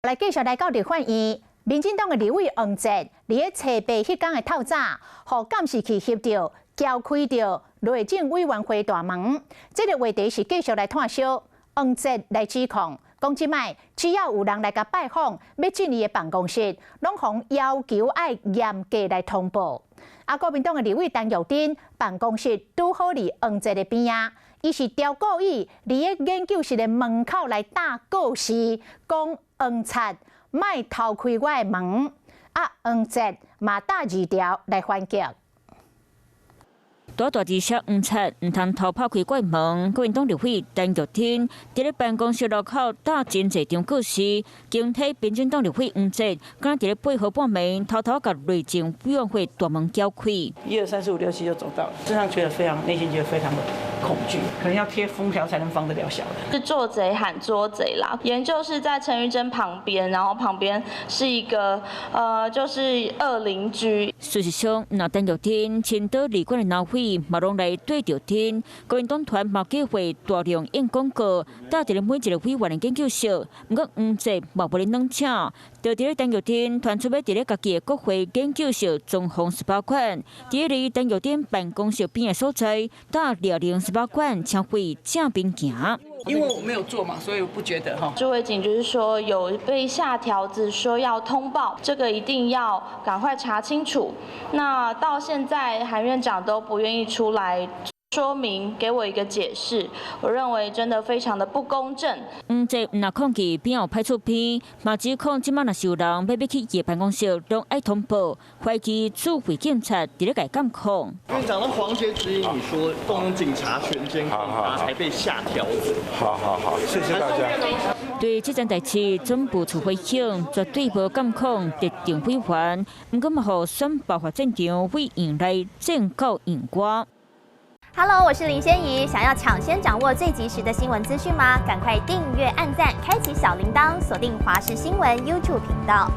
来继续来到立法院，民进党的立委黄捷，伫咧初八迄天的透早，互监视器翕到撬开着内政委员会大门。这个话题是继续来探讨。黄捷来指控，讲即摆只要有人来甲拜访，要进伊的办公室，拢互要求爱严格来通报。国民党的立委陈玉珍办公室拄好伫黄捷的边仔。 伊是调故意伫个研究室的门口来打告示，讲黄捷莫偷开我的门。黄捷嘛打二条来反击。大字写黄捷唔通偷拍开我的门。国民党立委陈玉珍伫咧办公室路口打真侪张告示，警体民进党立委黄捷，敢伫咧8号半暝偷偷甲内政委员会大门撬开。1、2、3、4、5、6、7就走到了，这样觉得非常内心觉得非常的恐惧，可能要贴封条才能防得了小的。是做贼喊捉贼啦，研究室在陈玉珍旁边，然后旁边是一个就是恶邻居。事实上，那陈玉珍青岛立馆的闹会。 嘛拢来对着天，国民党团嘛计划大量印广告，搭伫咧每一个委员的研究室。不过黄捷嘛无咧冷请，就伫咧陈玉珍传出要伫咧家己的国会研究室装潢18款，伫咧陈玉珍办公室边的所在搭列宁18款，请回正边行。 因为我没有做嘛，所以我不觉得哈。朱伟警就是说有被下条子说要通报，这个一定要赶快查清楚。那到现在韩院长都不愿意出来说明，给我一个解释，我认为真的非常的不公正。黄捷唔若抗议边后派出片，嘛指控即马若是有人要去伊办公室，拢爱通报，怀疑驻回警察伫咧改监控。院长，那黄捷质疑你说动用警察权监控他，才被下条子。好，谢谢大家。对这件代志，总部处回应绝对无监控特定委员，唔过嘛，互选爆发战场为引来政告引瓜。 Hello， 我是林仙怡。想要抢先掌握最及时的新闻资讯吗？赶快订阅、按赞、开启小铃铛，锁定华视新闻 YouTube 频道。